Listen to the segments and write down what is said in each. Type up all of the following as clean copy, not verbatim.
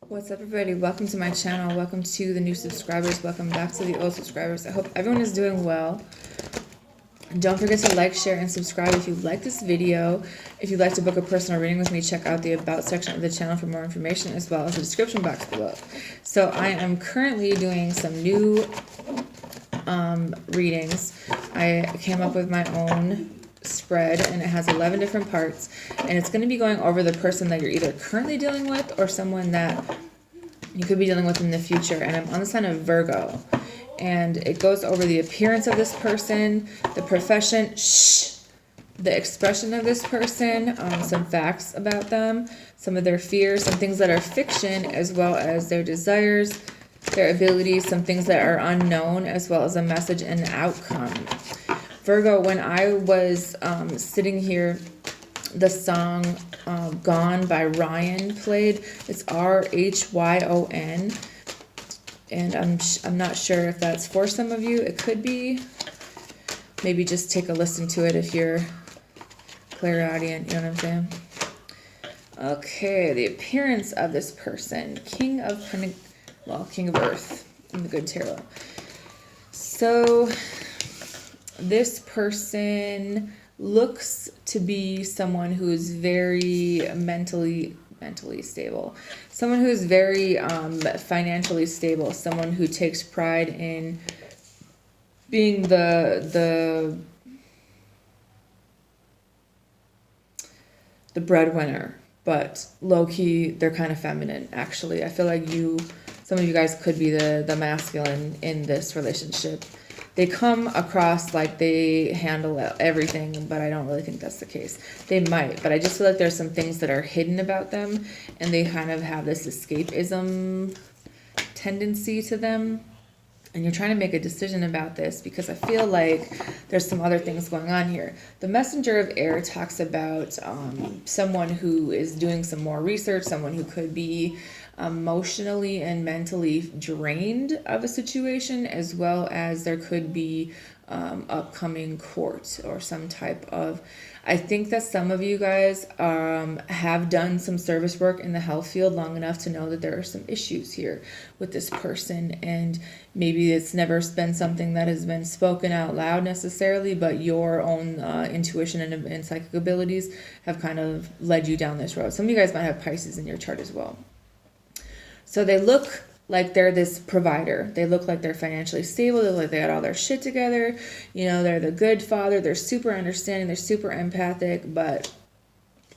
What's up, everybody? Welcome to my channel. Welcome to the new subscribers. Welcome back to the old subscribers. I hope everyone is doing well. Don't forget to like, share, and subscribe if you like this video. If you'd like to book a personal reading with me, check out the About section of the channel for more information, as well as the description box below. So I am currently doing some new readings. I came up with my own spread, and it has 11 different parts, and it's going to be going over the person that you're either currently dealing with or someone that you could be dealing with in the future. And I'm on the sign of Virgo, and it goes over the appearance of this person, the profession, the expression of this person, some facts about them, some of their fears, some things that are fiction, as well as their desires, their abilities, some things that are unknown, as well as a message and outcome. Virgo, when I was sitting here, the song Gone by Ryan played. It's R-H-Y-O-N. And I'm not sure if that's for some of you. It could be. Maybe just take a listen to it if you're Clairaudient, you know what I'm saying? Okay, the appearance of this person. King of Earth in the good tarot. So this person looks to be someone who is very mentally stable, someone who is very financially stable, someone who takes pride in being the breadwinner, but low-key they're kind of feminine. Actually, I feel like some of you guys could be the masculine in this relationship. They come across like they handle everything, but I don't really think that's the case. They might, but I just feel like there's some things that are hidden about them, and they kind of have this escapism tendency to them. And you're trying to make a decision about this because I feel like there's some other things going on here. The Messenger of Air talks about someone who is doing some more research, someone who could be emotionally and mentally drained of a situation, as well as there could be upcoming court or some type of... I think that some of you guys have done some service work in the health field long enough to know that there are some issues here with this person, and maybe it's never been something that has been spoken out loud necessarily, but your own intuition and psychic abilities have kind of led you down this road. Some of you guys might have Pisces in your chart as well. So they look like they're this provider. They look like they're financially stable. They look like they got all their shit together. You know, they're the good father. They're super understanding. They're super empathic, but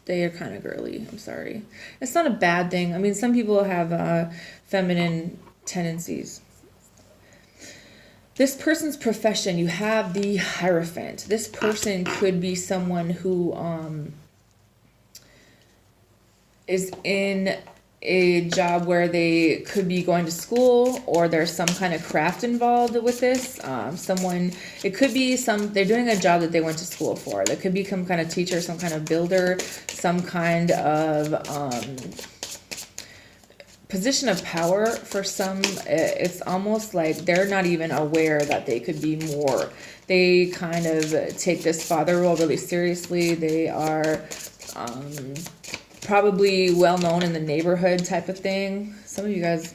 they are kind of girly. I'm sorry. It's not a bad thing. I mean, some people have feminine tendencies. This person's profession, you have the Hierophant. This person could be someone who is in a job where they could be going to school, or there's some kind of craft involved with this. It could be they're doing a job that they went to school for. There could be some kind of teacher, some kind of builder, some kind of position of power for some. It's almost like they're not even aware that they could be more. They kind of take this father role really seriously. They are probably well known in the neighborhood type of thing. Some of you guys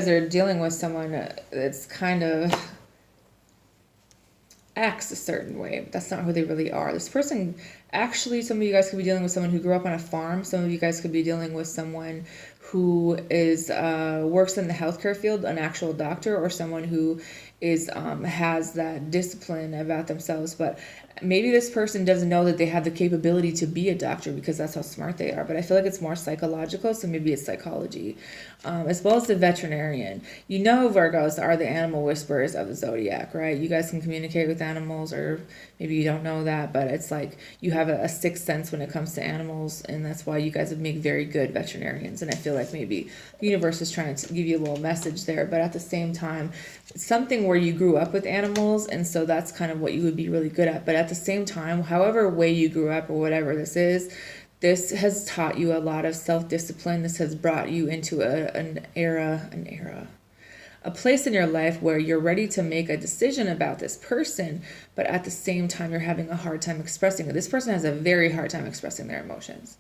are dealing with someone that's kind of acts a certain way, but that's not who they really are. This person, actually, some of you guys could be dealing with someone who grew up on a farm. Some of you guys could be dealing with someone who is works in the healthcare field, an actual doctor, or someone who is has that discipline about themselves. But maybe this person doesn't know that they have the capability to be a doctor because that's how smart they are. But I feel like it's more psychological, so maybe it's psychology. As well as the veterinarian. You know, Virgos are the animal whisperers of the zodiac, right? You guys can communicate with animals, or maybe you don't know that, but it's like you have a sixth sense when it comes to animals, and that's why you guys would make very good veterinarians. And I feel like maybe the universe is trying to give you a little message there, but at the same time, it's something where you grew up with animals, and so that's kind of what you would be really good at. But at the same time, however way you grew up or whatever this has taught you a lot of self-discipline. This has brought you into a place in your life where you're ready to make a decision about this person, but at the same time, you're having a hard time expressing it. This person has a very hard time expressing their emotions.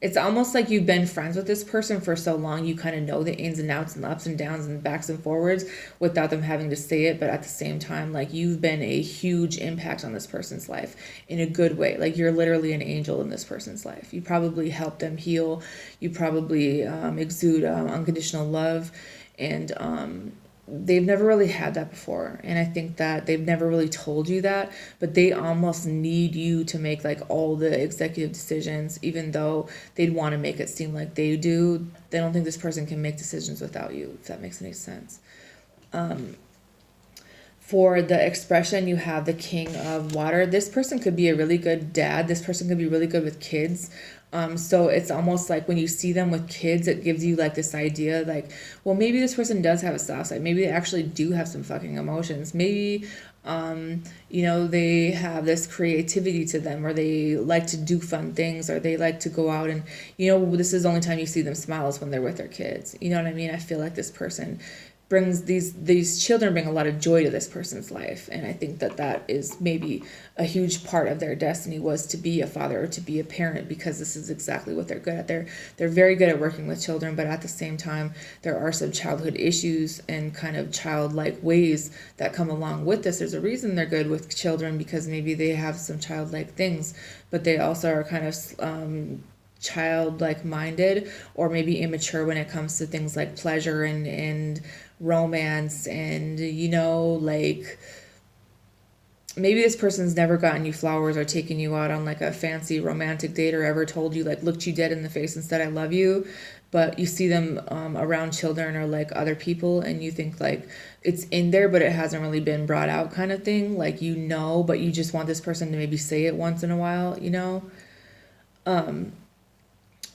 it's almost like you've been friends with this person for so long, you kind of know the ins and outs and the ups and downs and backs and forwards without them having to say it. But at the same time, like, you've been a huge impact on this person's life in a good way. Like, you're literally an angel in this person's life. You probably help them heal. You probably exude unconditional love. And they've never really had that before, and I think that they've never really told you that, but they almost need you to make like all the executive decisions, even though they'd want to make it seem like they do. They don't think this person can make decisions without you, if that makes any sense. For the expression, you have the King of Water. This person could be a really good dad. This person could be really good with kids. So it's almost like when you see them with kids, it gives you like this idea like, well, maybe this person does have a soft side. Maybe they actually do have some fucking emotions. Maybe, they have this creativity to them, or they like to do fun things, or they like to go out and, this is the only time you see them smile is when they're with their kids. You know what I mean? I feel like this person brings these children bring a lot of joy to this person's life, and I think that is maybe a huge part of their destiny, was to be a father or to be a parent, because this is exactly what they're good at. They're very good at working with children, but at the same time there are some childhood issues and kind of childlike ways that come along with this. There's a reason they're good with children, because maybe they have some childlike things, but they also are kind of childlike minded, or maybe immature when it comes to things like pleasure and romance, and like, maybe this person's never gotten you flowers or taken you out on like a fancy romantic date, or ever told you, like, looked you dead in the face and said I love you, but you see them around children or like other people, and you think like it's in there but it hasn't really been brought out, kind of thing. Like, but you just want this person to maybe say it once in a while.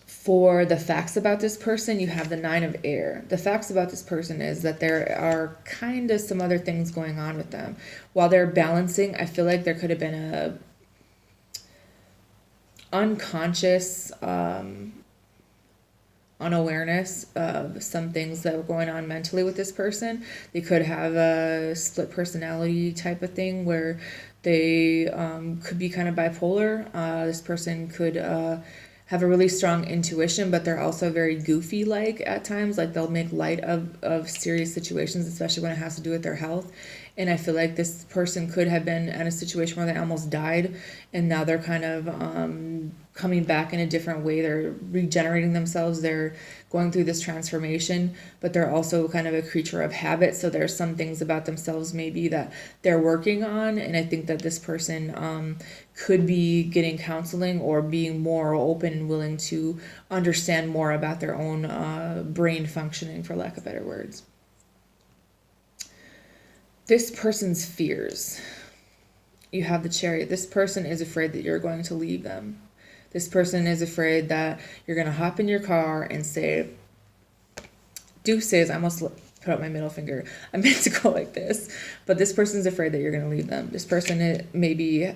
For the facts about this person, you have the Nine of Air. The facts about this person is that there are kind of some other things going on with them. While they're balancing, I feel like there could have been a unconscious unawareness of some things that were going on mentally with this person. They could have a split personality type of thing where they could be kind of bipolar. This person could have a really strong intuition, but they're also very goofy like at times. Like, they'll make light of serious situations, especially when it has to do with their health. And I feel like this person could have been in a situation where they almost died, and now they're kind of coming back in a different way. They're regenerating themselves. They're going through this transformation, but they're also kind of a creature of habit. So there's some things about themselves maybe that they're working on. And I think that this person could be getting counseling, or being more open and willing to understand more about their own brain functioning, for lack of better words. This person's fears. You have the Chariot. This person is afraid that you're going to leave them. This person is afraid that you're going to hop in your car and say, deuces. I almost put up my middle finger. I meant to go like this. But this person's afraid that you're going to leave them. This person maybe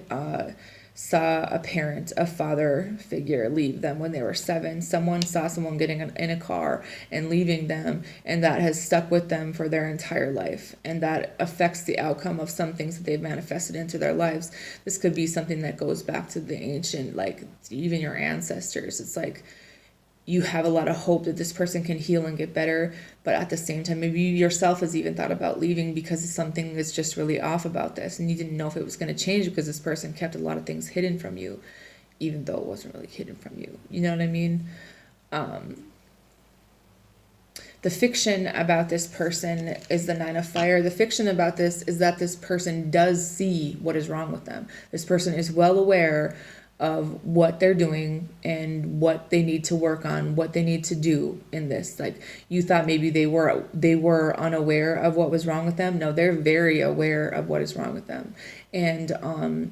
saw a parent, a father figure, leave them when they were 7. Someone saw someone getting in a car and leaving them, and that has stuck with them for their entire life, and that affects the outcome of some things that they've manifested into their lives. This could be something that goes back to the ancient, like even your ancestors. It's like you have a lot of hope that this person can heal and get better, but at the same time, maybe you yourself has even thought about leaving because something is just really off about this, and you didn't know if it was going to change because this person kept a lot of things hidden from you, even though it wasn't really hidden from you. You know what I mean? The fiction about this person is the Nine of Fire. The fiction about this is that this person does see what is wrong with them. This person is well aware of what they're doing and what they need to work on, what they need to do in this. Like, you thought maybe they were unaware of what was wrong with them. No, they're very aware of what is wrong with them. And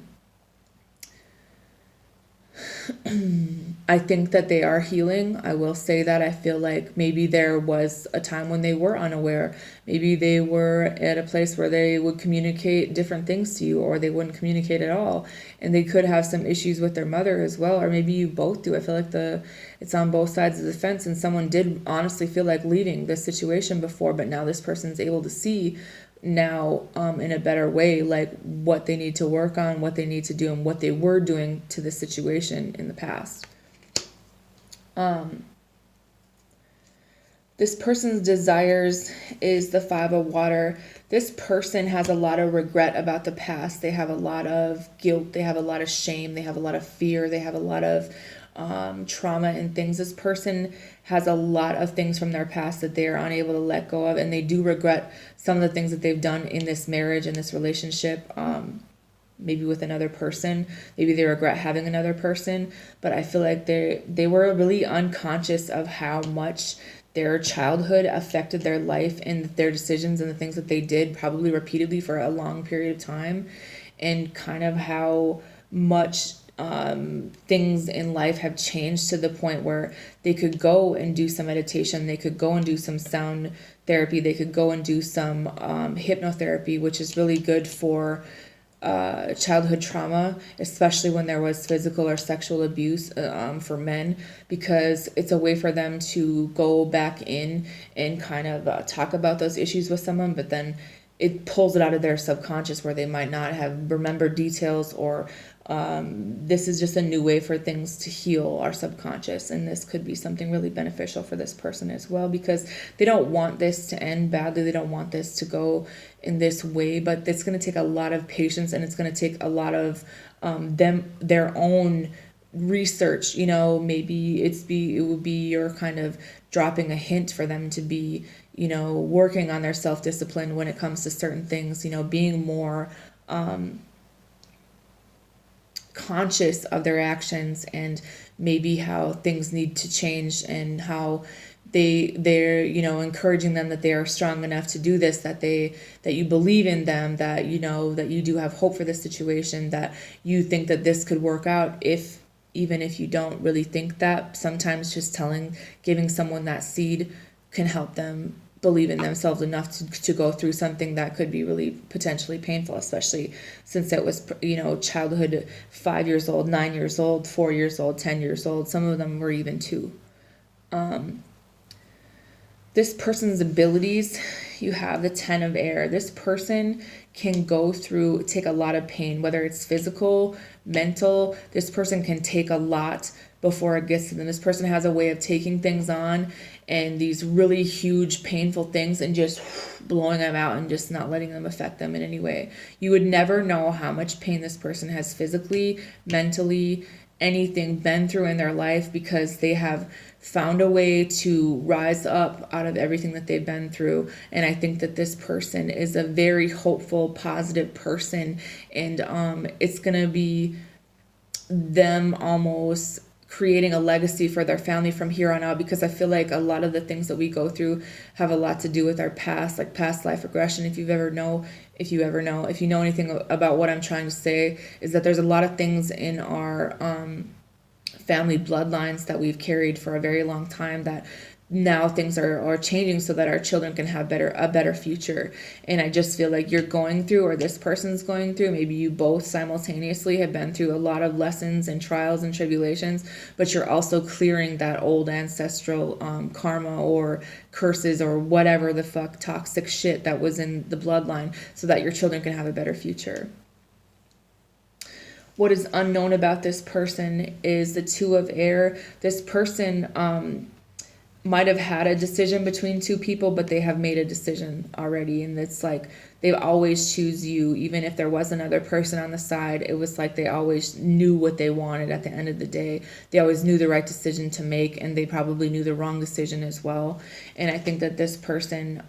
I think that they are healing. I will say that I feel like maybe there was a time when they were unaware. Maybe they were at a place where they would communicate different things to you, or they wouldn't communicate at all. And they could have some issues with their mother as well, or maybe you both do. I feel like it's on both sides of the fence, and someone did honestly feel like leaving this situation before, but now this person's able to see now in a better way, like what they need to work on, what they need to do, and what they were doing to the situation in the past. This person's desires is the Five of Water. This person has a lot of regret about the past. They have a lot of guilt. They have a lot of shame. They have a lot of fear. They have a lot of trauma and things. This person has a lot of things from their past that they are unable to let go of, and they do regret some of the things that they've done in this marriage, in this relationship, maybe with another person. Maybe they regret having another person, but I feel like they were really unconscious of how much their childhood affected their life and their decisions and the things that they did, probably repeatedly for a long period of time, and kind of how much things in life have changed to the point where they could go and do some meditation, they could go and do some sound therapy, they could go and do some hypnotherapy, which is really good for childhood trauma, especially when there was physical or sexual abuse for men, because it's a way for them to go back in and kind of talk about those issues with someone, but then it pulls it out of their subconscious where they might not have remembered details, or this is just a new way for things to heal our subconscious. And this could be something really beneficial for this person as well, because they don't want this to end badly. They don't want this to go in this way, but it's going to take a lot of patience, and it's going to take a lot of their own research. Maybe it would be your kind of dropping a hint for them to be, working on their self-discipline when it comes to certain things, being more conscious of their actions, and maybe how things need to change, and how they're encouraging them that they are strong enough to do this, that you believe in them, that that you do have hope for this situation, that you think that this could work out, even if you don't really think that. Sometimes just giving someone that seed can help them believe in themselves enough to go through something that could be really potentially painful, especially since it was, childhood, 5 years old, 9 years old, 4 years old, 10 years old. Some of them were even 2. This person's abilities, you have the Ten of Air. This person can take a lot of pain, whether it's physical, mental. This person can take a lot before it gets to them. This person has a way of taking things on, and these really huge, painful things, and just blowing them out and just not letting them affect them in any way. You would never know how much pain this person has physically, mentally, anything been through in their life, because they have found a way to rise up out of everything that they've been through. And I think that this person is a very hopeful, positive person, and it's gonna be them almost creating a legacy for their family from here on out, because I feel like a lot of the things that we go through have a lot to do with our past, like past life regression. If you know anything about what I'm trying to say, is that there's a lot of things in our family bloodlines that we've carried for a very long time, that now things are changing so that our children can have a better future. And I just feel like you're going through, or this person's going through, maybe you both simultaneously have been through a lot of lessons and trials and tribulations, but you're also clearing that old ancestral karma or curses or whatever the fuck toxic shit that was in the bloodline, so that your children can have a better future. What is unknown about this person is the Two of Air. This person might have had a decision between two people, but they have made a decision already. And it's like they always choose you. Even if there was another person on the side, it was like they always knew what they wanted at the end of the day. They always knew the right decision to make, and they probably knew the wrong decision as well. And I think that this person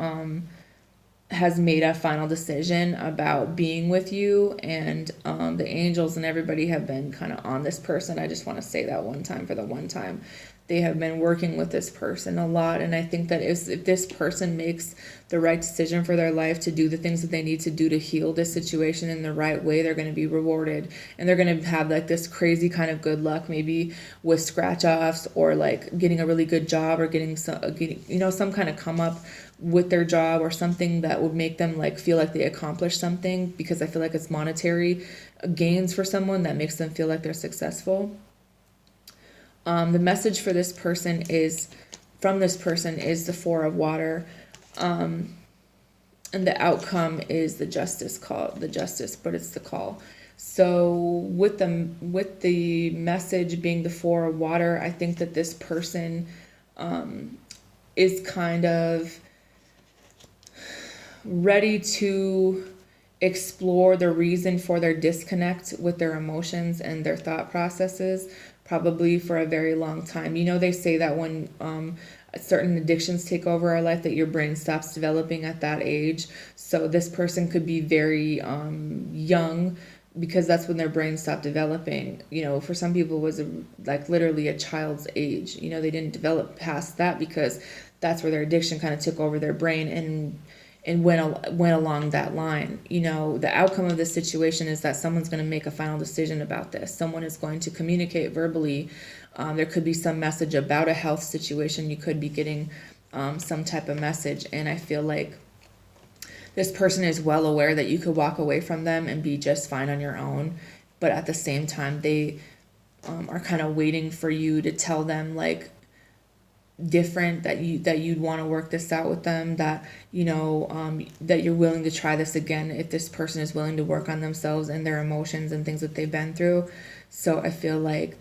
has made a final decision about being with you, and the angels and everybody have been kind of on this person. I just want to say that one time, for the one time. They have been working with this person a lot, and I think that if this person makes the right decision for their life to do the things that they need to do to heal this situation in the right way, they're going to be rewarded, and they're going to have like this crazy kind of good luck, maybe with scratch-offs, or like getting a really good job, or getting some kind of come up with their job, or something that would make them like feel like they accomplished something, because I feel like it's monetary gains for someone that makes them feel like they're successful. The message for this person is the Four of Water, and the outcome is the Justice, but it's the call. So with the message being the Four of Water, I think that this person is kind of ready to explore the reason for their disconnect with their emotions and their thought processes, probably for a very long time. You know, they say that when certain addictions take over our life, that your brain stops developing at that age. So this person could be very young, because that's when their brain stopped developing. You know, for some people it was like literally a child's age. You know, they didn't develop past that because that's where their addiction kind of took over their brain and went along that line. You know, the outcome of this situation is that someone's going to make a final decision about this. Someone is going to communicate verbally. There could be some message about a health situation. You could be getting some type of message. And I feel like this person is well aware that you could walk away from them and be just fine on your own. But at the same time, they are kind of waiting for you to tell them, like, different, that you'd want to work this out with them, that that you're willing to try this again if this person is willing to work on themselves and their emotions and things that they've been through. So I feel like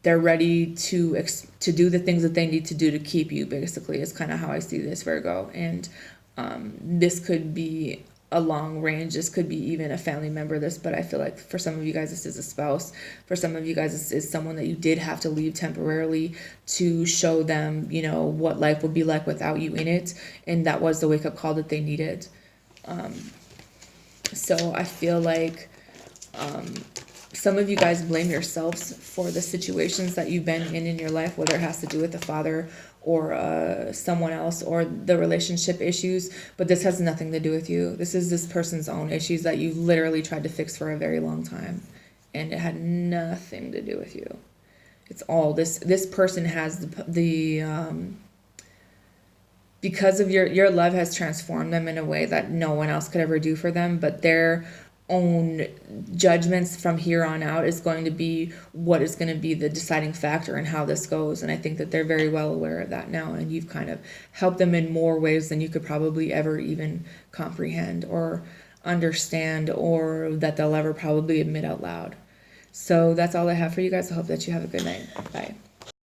they're ready to do the things that they need to do to keep you, basically, is kind of how I see this, Virgo. And this could be a long range. This could be even a family member. But I feel like for some of you guys, this is a spouse. For some of you guys, this is someone that you did have to leave temporarily to show them, what life would be like without you in it. And that was the wake-up call that they needed. So I feel like some of you guys blame yourselves for the situations that you've been in your life, whether it has to do with the father or someone else, or the relationship issues, but this has nothing to do with you. This is this person's own issues that you've literally tried to fix for a very long time, and it had nothing to do with you. It's all this person has because of your love has transformed them in a way that no one else could ever do for them, but their own judgments from here on out is going to be what is going to be the deciding factor in how this goes. And I think that they're very well aware of that now, and you've kind of helped them in more ways than you could probably ever even comprehend or understand, or that they'll ever probably admit out loud. So that's all I have for you guys. I hope that you have a good night. Bye.